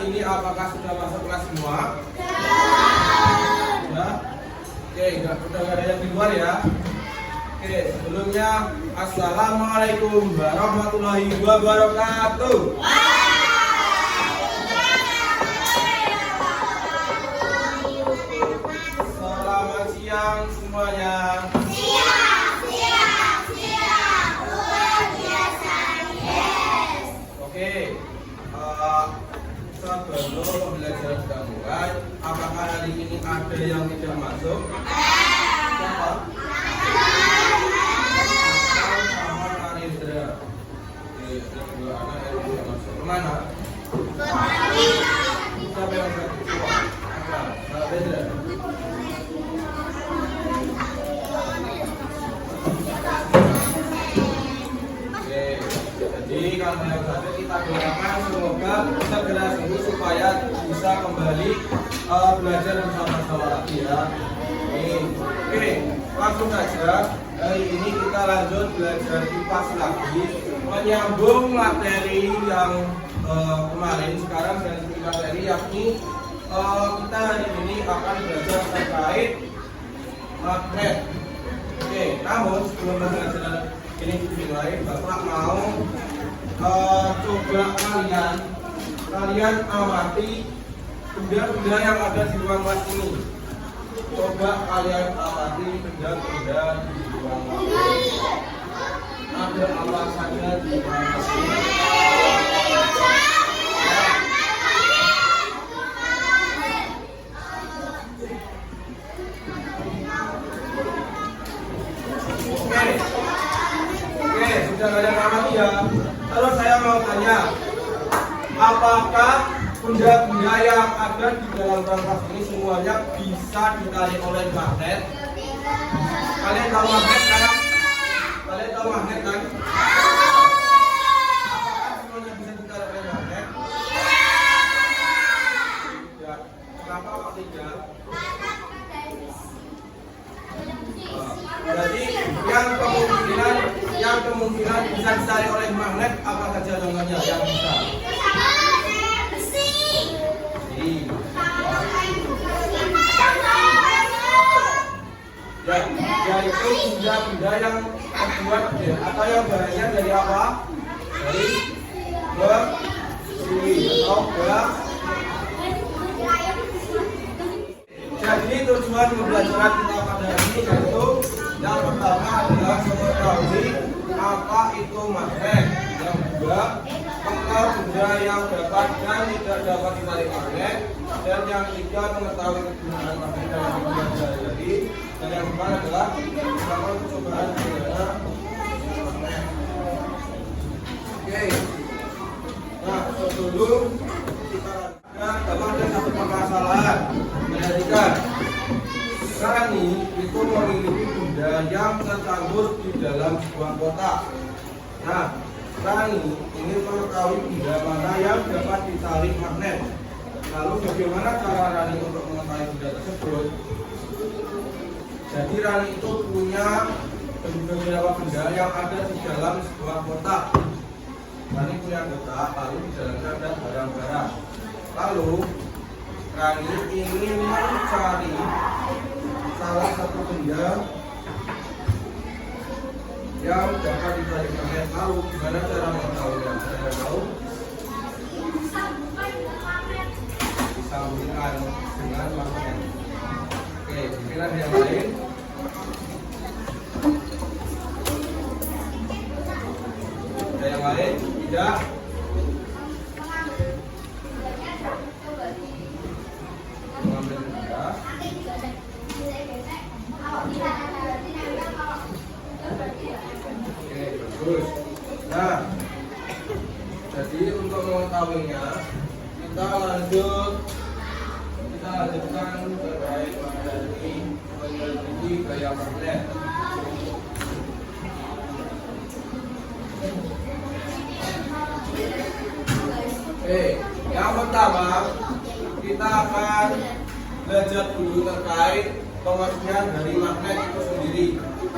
ini apakah sudah masuk kelas semua? Sudah. Oke, udah nggak ada yang di luar ya. Oke, sebelumnya assalamualaikum warahmatullahi wabarakatuh. Selamat siang semuanya. Oke, sebelum pembelajaran kita mulai, apakah hari ini ada yang tidak masuk? Siapa? Sama Narendra. Oke, ada dua anak yang tidak masuk. Kemana? Siapa yang masuk? Narendra. Jadi kalau yang satu kita doakan semoga segera sembuh supaya bisa kembali belajar bersama-sama lagi ya. Oke, langsung saja. Hari ini kita lanjut belajar IPAS lagi, menyambung materi yang kemarin. Sekarang ganti materi, yakni kita hari ini akan belajar terkait magnet. Oke, namun sebelum belajar ini dimulai, Bapak mau coba kalian amati benda-benda yang ada di ruang kelas ini. Coba kalian amati benda-benda di ruang kelas ini. Ada apa saja di ruang kelas ini? Oke, sudah ada amati ya. Terus saya mau tanya, apakah benda-benda yang ada di dalam ruang ini semuanya bisa ditarik oleh magnet? Kalian tahu magnet kan? Kalian tahu magnet kan? Apakah semuanya bisa ditarik oleh magnet? Tidak. Kenapa kok tidak? Jadi yang kemungkinan bisa ditarik oleh magnet apa saja contohnya yang bisa? Besi. Yaitu benda-benda yang terbuat atau yang bahannya dari apa? Dari besi atau gas. Jadi tujuan pembelajaran kita pada hari ini yaitu yang pertama adalah mengetahui apa itu magnet, yang kedua mengenal benda yang dapat dan tidak dapat ditarik magnet, dan yang ketiga mengetahui kegunaan magnet dalam kehidupan sehari-hari, dan yang keempat adalah melakukan percobaan penggunaan magnet. Oke, nah sebelum kita ada satu permasalahan. Perhatikan, Rani itu memiliki benda yang tercampur di dalam sebuah kotak. Nah, Rani ingin mengetahui benda mana yang dapat ditarik magnet. Lalu bagaimana cara Rani untuk mengetahui benda tersebut? Jadi Rani itu punya beberapa benda yang ada di dalam sebuah kotak. Rani punya kotak, lalu di dalamnya ada barang-barang. Lalu Rani ingin mencari salah satu benda yang dapat ditarik magnet. Lalu gimana cara mengetahuinya? Saya tahu disambungkan dengan magnet. Oke, pilihan yang lain. Ada yang lain? Tidak. Bagus. Nah, jadi untuk mengetahuinya kita lanjutkan terkait materi menyelidiki gaya magnet. Oke, yang pertama kita akan belajar dulu terkait pengertian dari magnet itu sendiri.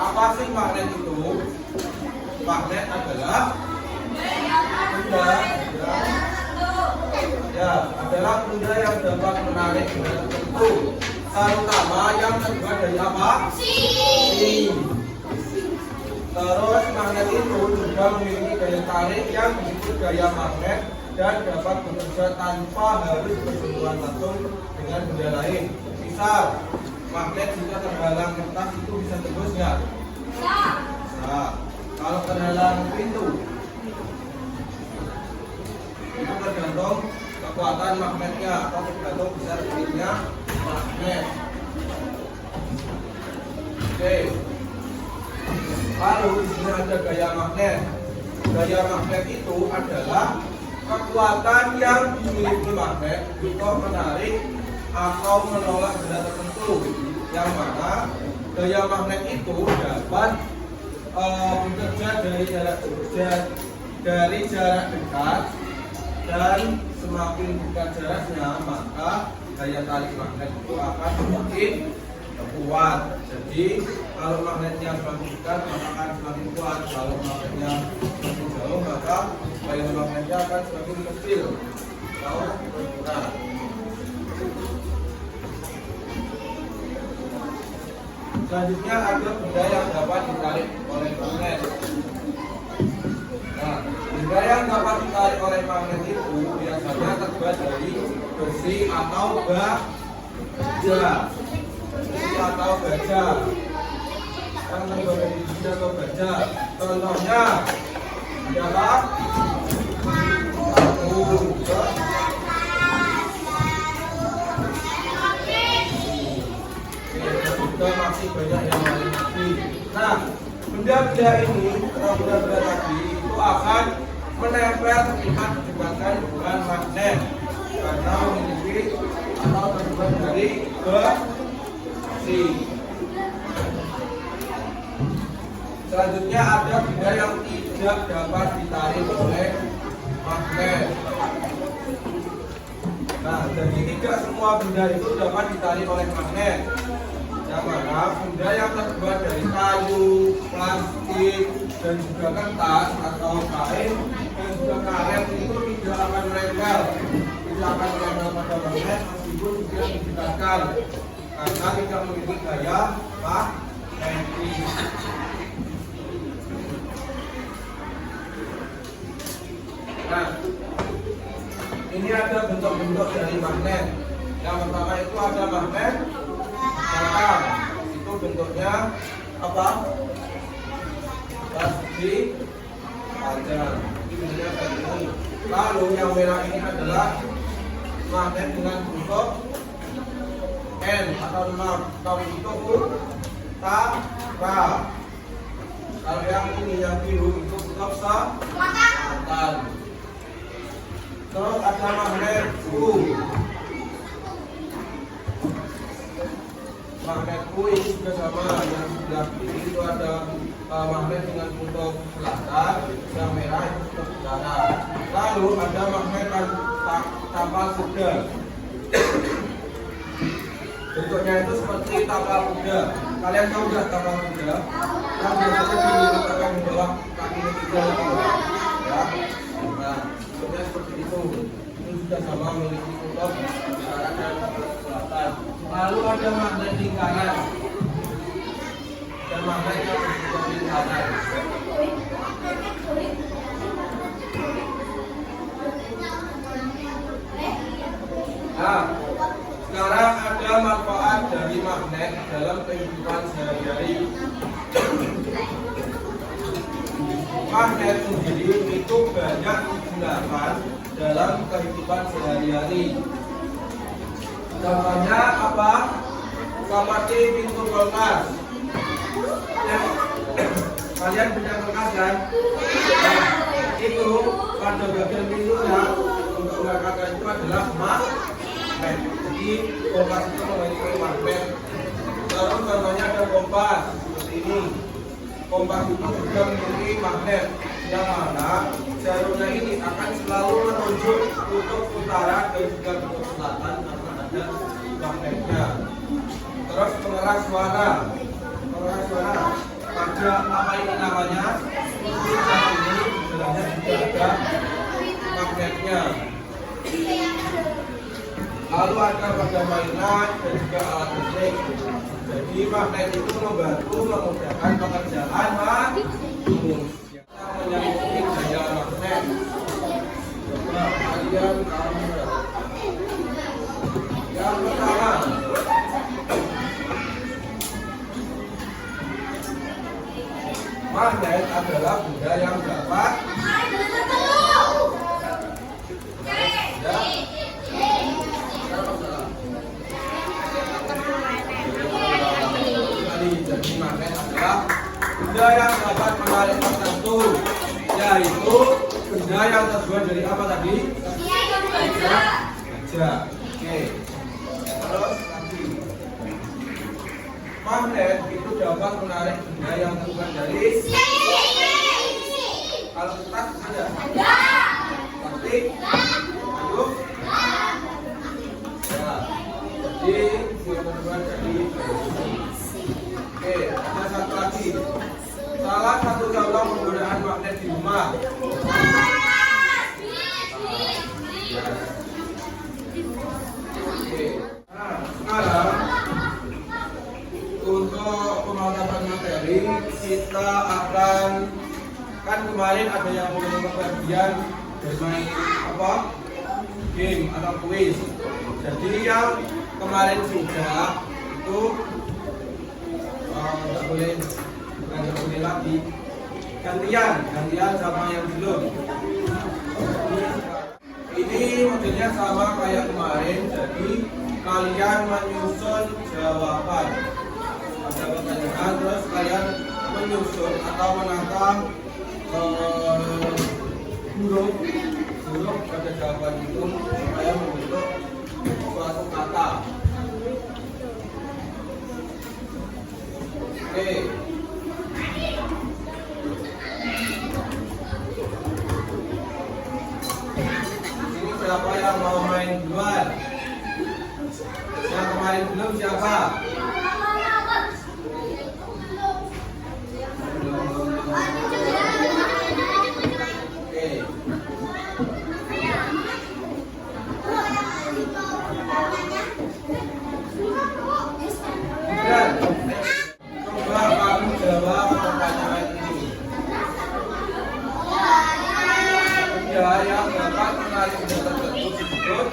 Apa sih magnet itu? Magnet adalah benda Ya, adalah benda yang dapat menarik benda tertentu, terutama yang terbuat dari apa? Si. Terus magnet itu juga memiliki daya tarik yang disebut daya magnet dan dapat bekerja tanpa harus bersentuhan langsung dengan benda lain. Misal, magnet jika terhalang kertas itu bisa tembus nggak? Nah, kalau terhalang pintu, itu tergantung kekuatan magnetnya atau tergantung besar kecilnya magnet. Oke. Lalu di sini ada gaya magnet. Gaya magnet itu adalah kekuatan yang dimiliki magnet untuk menarik atau menolak benda tertentu. Yang mana gaya magnet itu dapat bekerja dari jarak dekat, dan semakin dekat jaraknya maka daya tarik magnet itu akan semakin kuat. Jadi kalau magnetnya semakin dekat maka akan semakin kuat. Kalau magnetnya semakin jauh maka daya magnetnya akan semakin kecil atau berkurang. Selanjutnya ada benda yang dapat ditarik oleh magnet. Nah, benda yang dapat ditarik oleh magnet itu biasanya terbuat dari besi atau baja. Besi atau baja. Yang terbuat dari besi atau baja. Contohnya adalah masih banyak yang lain lagi. Nah, benda-benda ini atau benda-benda tadi itu akan menempel ketika didekatkan dengan magnet karena memiliki atau terbuat dari besi. Selanjutnya ada benda yang tidak dapat ditarik oleh magnet. Nah, jadi tidak semua benda itu dapat ditarik oleh magnet. Yang mana benda yang terbuat dari kayu, plastik, dan juga kertas atau kain dan juga karet itu tidak akan menempel, pada magnet meskipun tidak didekatkan karena tidak memiliki gaya magnetis. Nah, ini ada bentuk-bentuk dari magnet. Yang pertama itu ada magnet datang, itu bentuknya apa? Plastik panjang. Ini bentuknya seperti ini. Lalu yang merah ini adalah magnet dengan bentuk N atau 6 atau bentuk utara. Kalau yang ini yang biru itu bentuk selatan. Terus ada magnet U. Magnet U ini juga sama, yang sebelah kiri itu ada magnet dengan bentuk selatan, yang merah itu bentuk utara. Lalu ada magnet tapal kuda. Bentuknya itu seperti tapal kuda. Kalian tahu nggak tapal kuda? Yang biasanya diletakkan di bawah kaki ketiga, ya. Nah, bentuknya seperti itu. Ini juga sama, memiliki bentuk utara dan selatan. Lalu ada magnet lingkaran dan magnet yang berbentuk lingkaran. Nah, sekarang ada manfaat dari magnet dalam kehidupan sehari-hari. Magnet sendiri itu banyak digunakan dalam kehidupan sehari-hari. Contohnya apa? Seperti pintu kulkas. Kalian punya kulkas kan? Nah, itu pada bagian pintunya untuk mengangkat itu adalah magnet. Jadi kulkas itu memiliki magnet. Terus contohnya ada kompas seperti ini. Kompas itu juga memiliki magnet, yang mana jarumnya ini akan selalu menunjuk kutub utara dan juga kutub selatan karena ada magnetnya. Terus pengeras suara, ada apa ini namanya? Ini sebenarnya juga ada magnetnya. Lalu ada pada mainan dan juga alat musik. Jadi magnet itu membantu memudahkan pekerjaan manusia. Kita menyambungkan daya magnet. Coba kalian kamu. Yang pertama, magnet adalah benda yang dapat jadi magnet adalah benda yang dapat menarik tertentu, yaitu benda yang terbuat dari apa tadi? Baja. Oke. Terus lagi, magnet itu dapat menarik benda yang terbuat dari kalau kertas ada? Plastik? Ayo. Ya. Jadi terbuat dari Oke, ada satu lagi. Salah satu contoh penggunaan magnet di rumah. Oke. Nah, sekarang untuk pemantapan materi kita akan kemarin ada yang belum bagian bermain apa? Game atau kuis. Jadi yang kemarin sudah itu nggak boleh lagi gantian sama yang belum. Ini modelnya sama kayak kemarin, jadi kalian menyusun jawaban. Ada pertanyaan terus kalian menyusun atau menata huruf pada jawaban itu supaya membentuk suatu kata. Oke. Ini siapa yang mau main duluan? Yang kemarin belum siapa? Oke. Dan coba kamu jawab pertanyaan ini. Benda yang dapat menarik benda tertentu disebut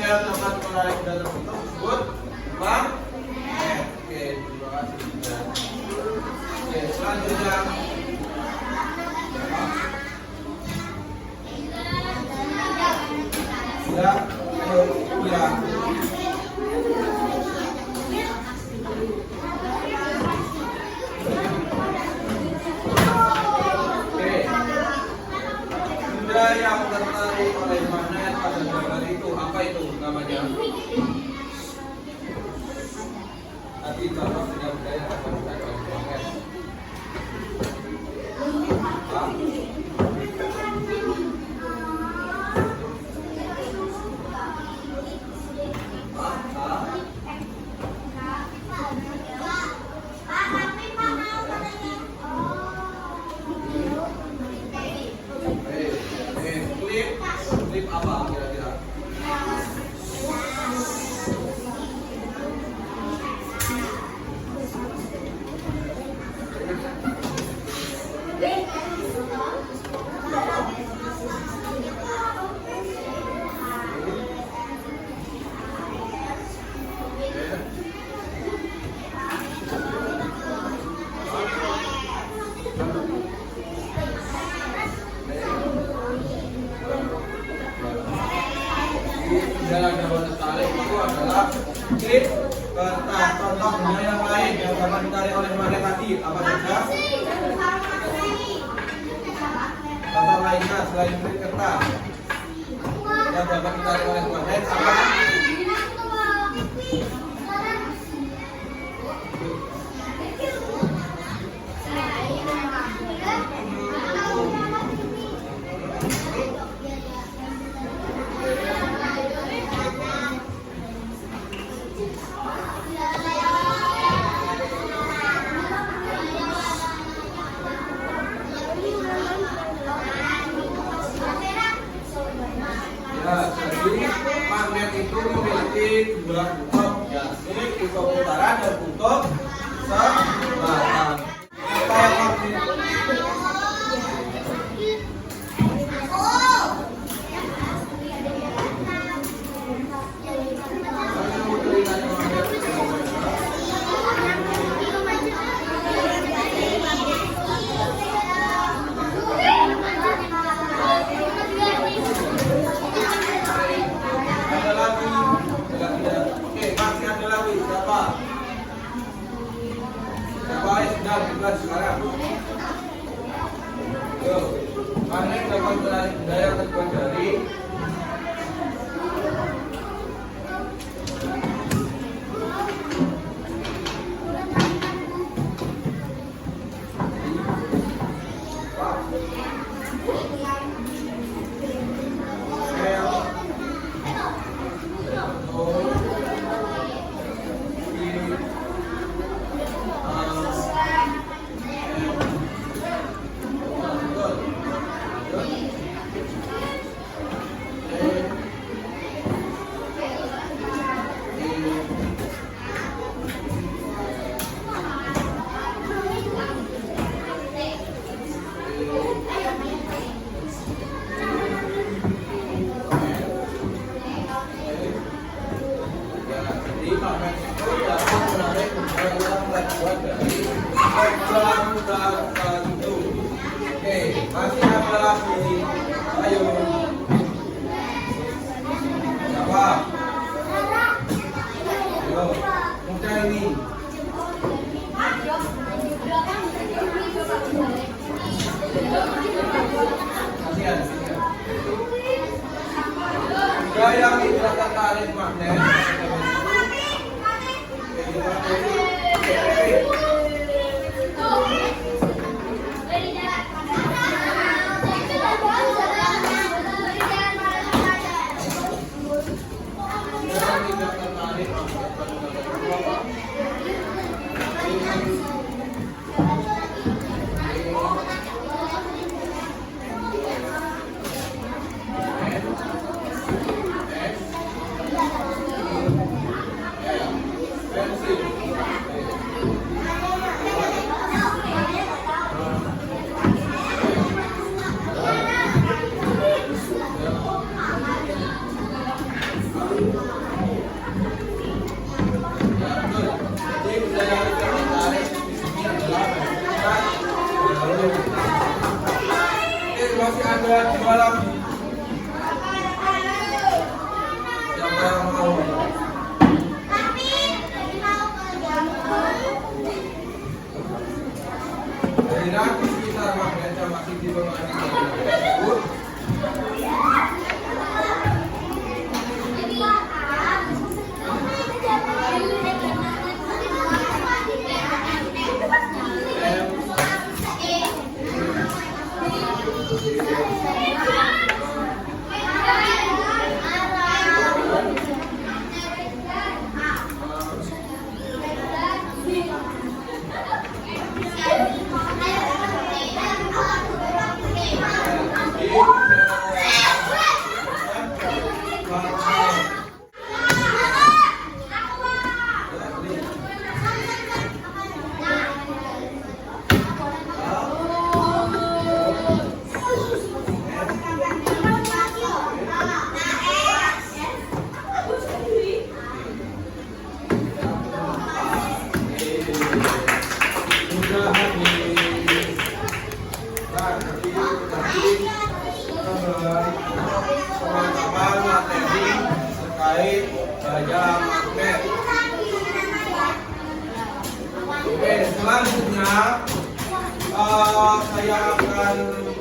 yang dapat menarik benda tertentu disebut magnet. Oke, terima kasih. Oke, selanjutnya ya. Oke, benda yang tertarik oleh magnet pada gambar itu apa itu namanya? Tadi contoh benda yang dapat menarik oleh magnet. Klip apa kira-kira? Dalam gambar tertarik itu adalah klip kertas. Contoh benda yang lain yang dapat ditarik oleh magnet tadi apa saja? Contoh lain. lainnya selain print kertas yang dapat ditarik oleh magnet apa? Jadi magnet itu memiliki dua kutub, yakni kutub utara dan kutub selatan. Apa yang sekarang? Yo, magnet dapat menarik benda yang terbuat dari masih ada lagi. Ayo. Siapa? Ayo, mudah ini. Kasihan. Jika yang tidak tertarik magnet. Masih ada dua lagi. Siapa yang mau? Dari nanti sekitar magnetnya masih di bawah tersebut. Terkait gaya magnet. Oke, selanjutnya saya akan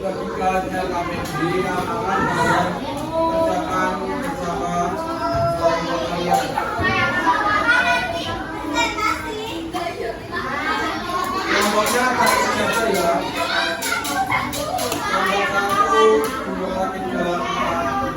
bagikan LKPD yang akan kalian kerjakan bersama kelompok kalian. Nomornya kasih saja ya. Nomor 1, 2, 3, 4.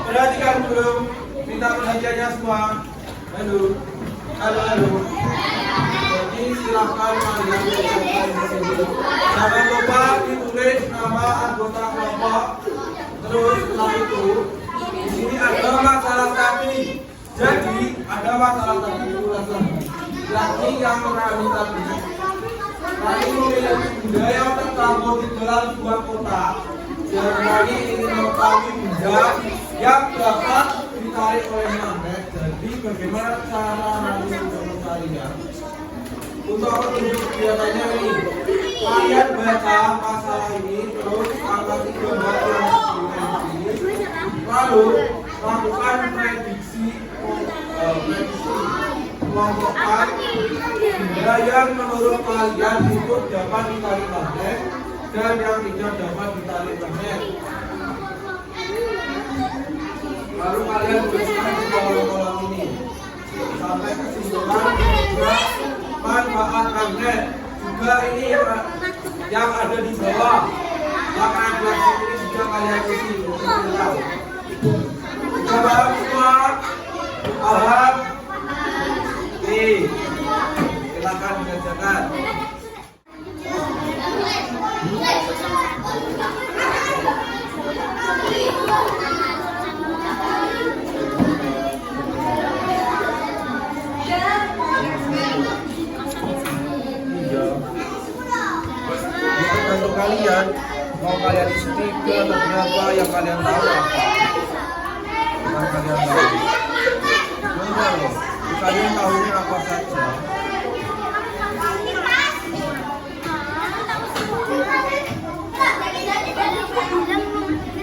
Perhatikan dulu, minta perhatiannya semua. Halo. Jadi silakan kalian berbicara di sini. Jangan lupa ditulis nama anggota kelompok. Terus setelah itu, di sini ada masalah tadi. Jadi ada masalah tadi lagi yang kami tadi. Kami memiliki budaya tercampur di dalam sebuah kota. Dan kami ingin mengetahui benda yang dapat ditarik oleh magnet. Jadi bagaimana cara nanti untuk mencarinya? Untuk petunjuk kegiatannya ini, kalian baca masalah ini terus angkat gambar yang ini, lalu lakukan prediksi kelompokan benda yang menurut kalian itu dapat ditarik magnet dan yang tidak dapat ditarik magnet. Lalu kalian tuliskan di kolom-kolom ini sampai kesimpulan manfaat magnet. Juga ini yang ada di bawah yang ada ini sudah kalian isi. Jawab semua. Paham? Oke, silakan dikerjakan. Untuk kalian, mau kalian isi 3 atau berapa yang kalian tahu apa? Yang kalian tahu. Benar loh. Kalian tahunya apa saja?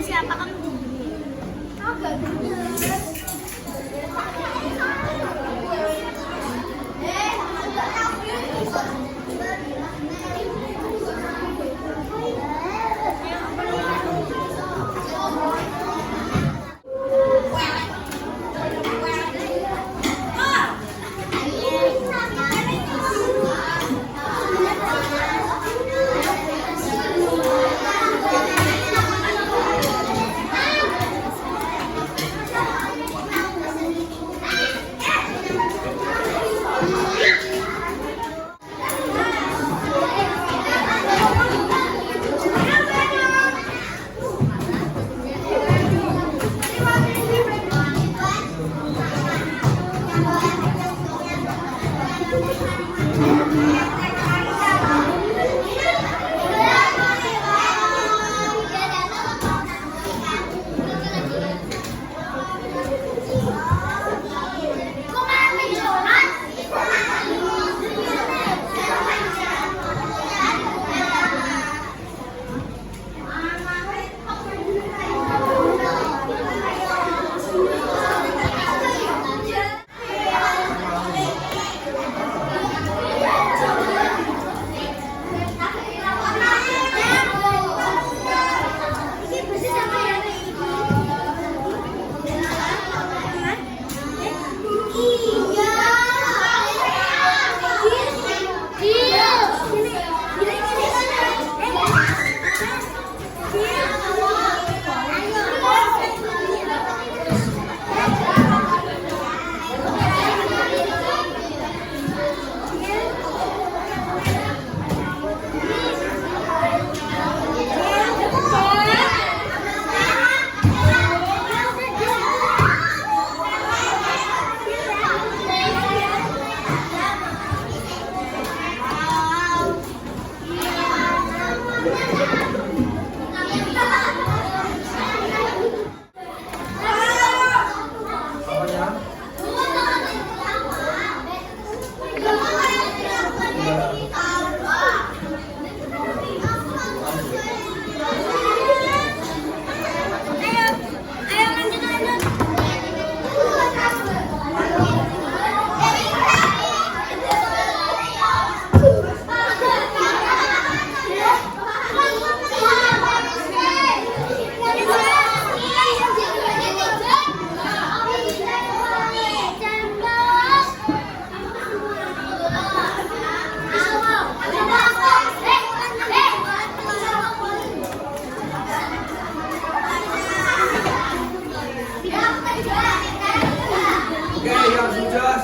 Siapa kamu?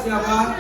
siapa?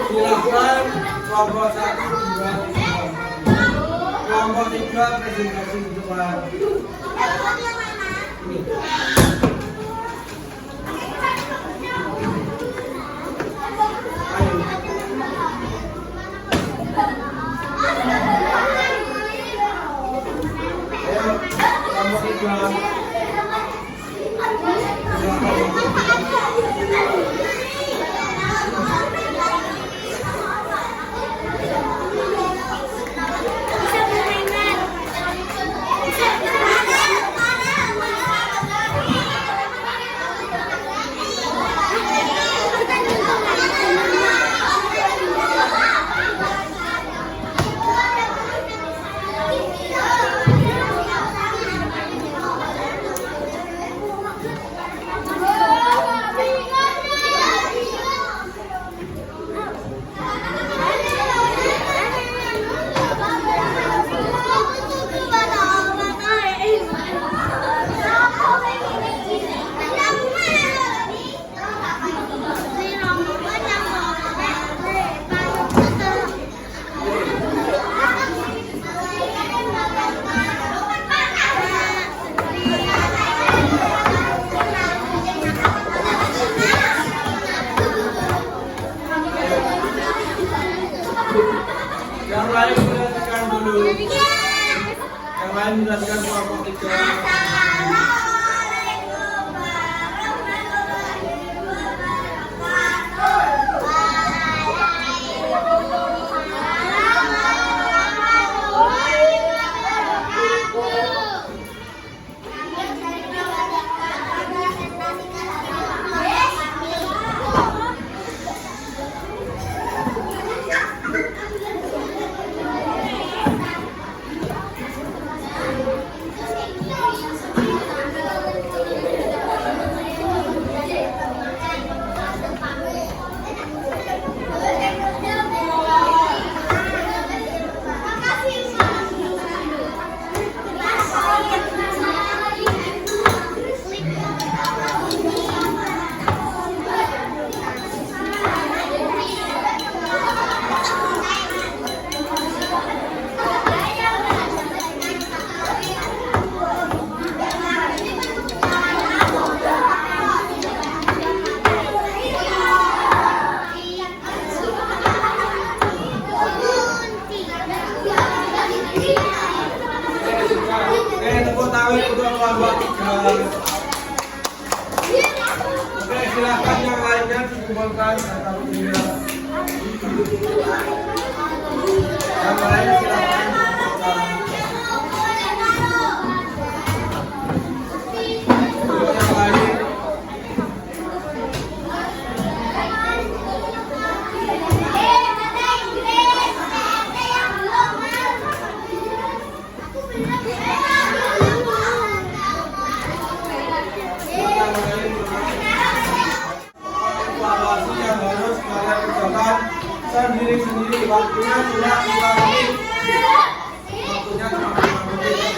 Silakan kelompok 1, 2, 3. Kelompok 3 presentasi di depan. Ayo, kelompok 3. Yang lain menjelaskan dulu. Yang lain menjelaskan kelompok 3. silakan. Yang lain silakan. Yang lain. Evaluasi yang harus kalian kerjakan sendiri-sendiri. Waktunya cuma 5 menit. Waktunya cuma 5 menit.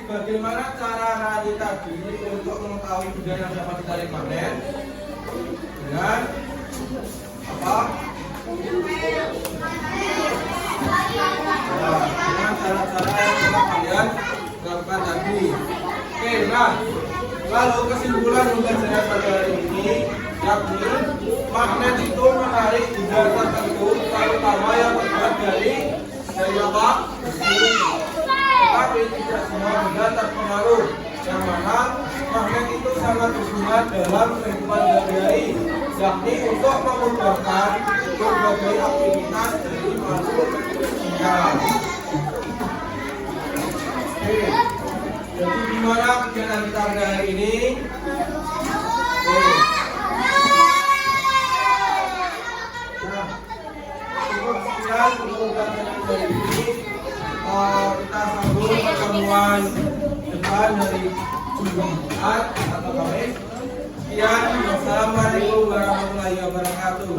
Bagaimana cara Radit tadi untuk mengetahui durian yang dapat ditarik magnet dengan apa? Nah, dengan cara-cara yang telah kalian lakukan tadi. Oke, nah, lalu kesimpulan pembelajaran pada hari ini yakni magnet itu menarik benda tertentu, terutama yang terbuat dari apa? Besi. Tetapi tidak semua benda terpengaruh. Yang mana magnet itu sangat berguna dalam kehidupan sehari-hari, yakni untuk memudahkan berbagai aktivitas dari makhluk hidup. Oke, jadi gimana kegiatan kita pada hari ini? Oke. Nah, cukup sekian untuk pembelajaran hari ini. Kita sambung pertemuan depan dari Jumat atau Kamis. Sekian, wassalamualaikum warahmatullahi wabarakatuh.